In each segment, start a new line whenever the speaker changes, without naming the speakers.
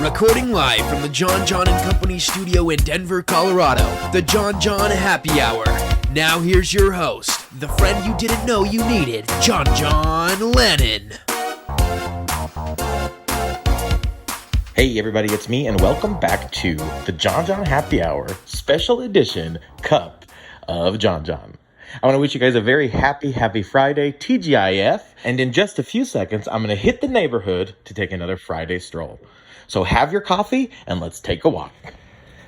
Recording live from the Jon Jon and Company studio in Denver, Colorado, the Jon Jon Happy Hour. Now here's your host, the friend you didn't know you needed, Jon Jon Lannen.
Hey everybody, it's me and welcome back to the Jon Jon Happy Hour Special Edition Cup of Jon Jon. I want to wish you guys a very happy Friday, TGIF, and in just a few seconds, I'm going to hit the neighborhood to take another Friday stroll. So have your coffee and let's take a walk.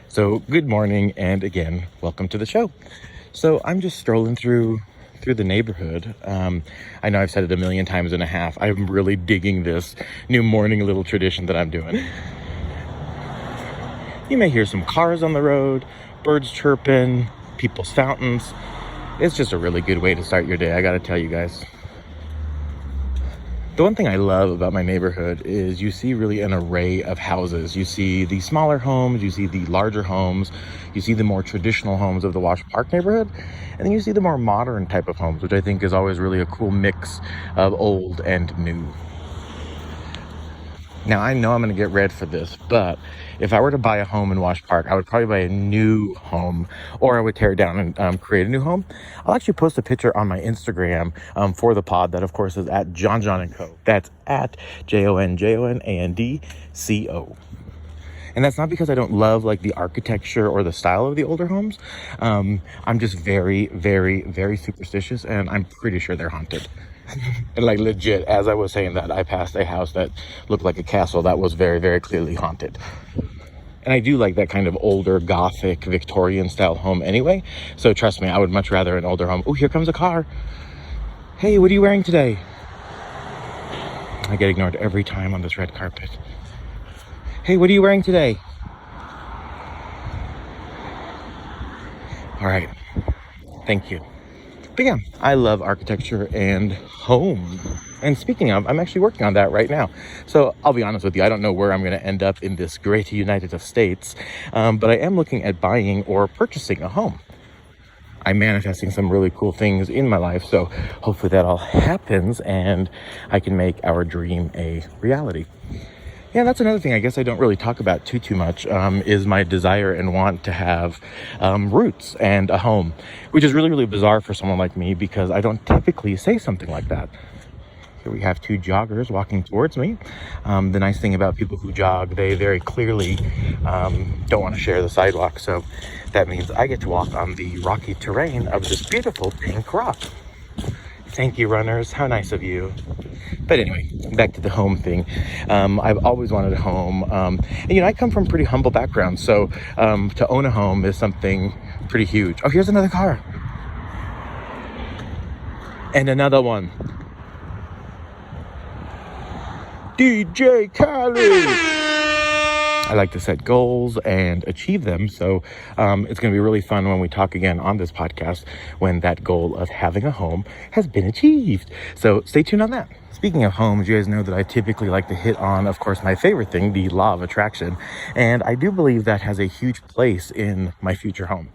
So good morning, and again, welcome to the show. So I'm just strolling through the neighborhood. I know I've said it 1.5 times. I'm really digging this new morning little tradition that I'm doing. You may hear some cars on the road, birds chirping, people's fountains. It's just a really good way to start your day, I gotta tell you guys. The one thing I love about my neighborhood is you see really an array of houses. You see the smaller homes, you see the larger homes, you see the more traditional homes of the Wash Park neighborhood, and then you see the more modern type of homes, which I think is always really a cool mix of old and new. Now, I know I'm going to get red for this, but if I were to buy a home in Wash Park, I would probably buy a new home, or I would tear it down and create a new home. I'll actually post a picture on my Instagram for the pod that, of course, is at Jon Jon & Co. That's at JONJONANDCO. And that's not because I don't love like the architecture or the style of the older homes. I'm just very, very, very superstitious, and I'm pretty sure they're haunted. And like legit, as I was saying that, I passed a house that looked like a castle that was very, very clearly haunted. And I do like that kind of older, gothic, Victorian style home anyway. So trust me, I would much rather an older home. Oh, here comes a car. Hey, what are you wearing today? I get ignored every time on this red carpet. Hey, what are you wearing today? All right. Thank you. But yeah, I love architecture and home. And speaking of, I'm actually working on that right now. So I'll be honest with you, I don't know where I'm going to end up in this great United States, but I am looking at buying or purchasing a home. I'm manifesting some really cool things in my life, so hopefully that all happens and I can make our dream a reality. Yeah, that's another thing I guess I don't really talk about too much, is my desire and want to have roots and a home, which is really, really bizarre for someone like me because I don't typically say something like that. Here we have 2 joggers walking towards me. The nice thing about people who jog, they very clearly don't want to share the sidewalk, so that means I get to walk on the rocky terrain of this beautiful pink rock. Thank you, runners. How nice of you. But anyway, back to the home thing. I've always wanted a home. And, I come from pretty humble background, so to own a home is something pretty huge. Oh, here's another car. And another one. DJ Khaled. I like to set goals and achieve them, so it's going to be really fun when we talk again on this podcast when that goal of having a home has been achieved. So stay tuned on that. Speaking of homes, you guys know that I typically like to hit on, of course, my favorite thing, the law of attraction, and I do believe that has a huge place in my future home.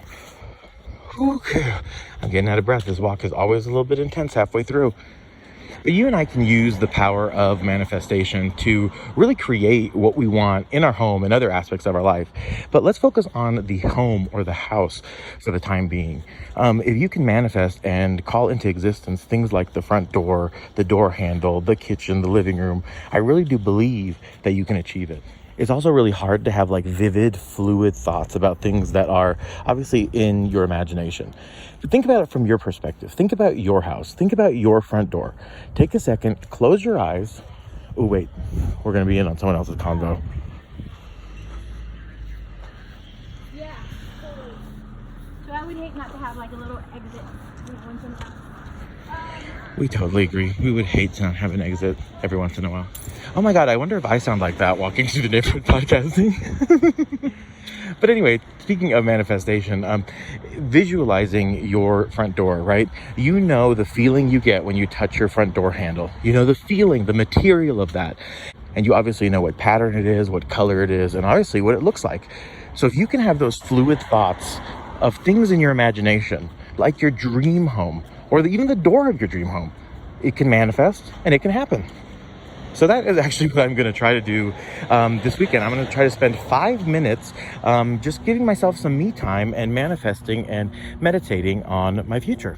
Okay. I'm getting out of breath. This walk is always a little bit intense halfway through. But you and I can use the power of manifestation to really create what we want in our home and other aspects of our life. But let's focus on the home or the house for the time being. If you can manifest and call into existence things like the front door, the door handle, the kitchen, the living room, I really do believe that you can achieve it. It's also really hard to have like vivid, fluid thoughts about things that are obviously in your imagination. But think about it from your perspective. Think about your house. Think about your front door. Take a second, close your eyes. Oh, wait, we're going to be in on someone else's convo.
Yeah, totally. So I would hate not to have like a little exit once in a while.
We totally agree. We would hate to not have an exit every once in a while. Oh my God, I wonder if I sound like that walking through the neighborhood podcasting. But anyway, speaking of manifestation, visualizing your front door, right? You know the feeling you get when you touch your front door handle. You know the feeling, the material of that. And you obviously know what pattern it is, what color it is, and obviously what it looks like. So if you can have those fluid thoughts of things in your imagination, like your dream home, or even the door of your dream home, it can manifest and it can happen. So that is actually what I'm going to try to do this weekend. I'm going to try to spend 5 minutes just giving myself some me time and manifesting and meditating on my future.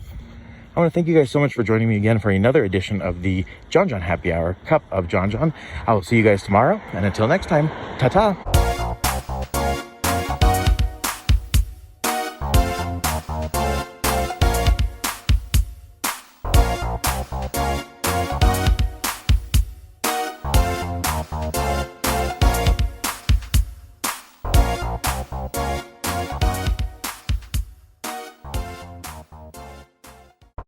I want to thank you guys so much for joining me again for another edition of the Jon Jon Happy Hour, Cup of Jon Jon. I will see you guys tomorrow, and until next time, ta-ta!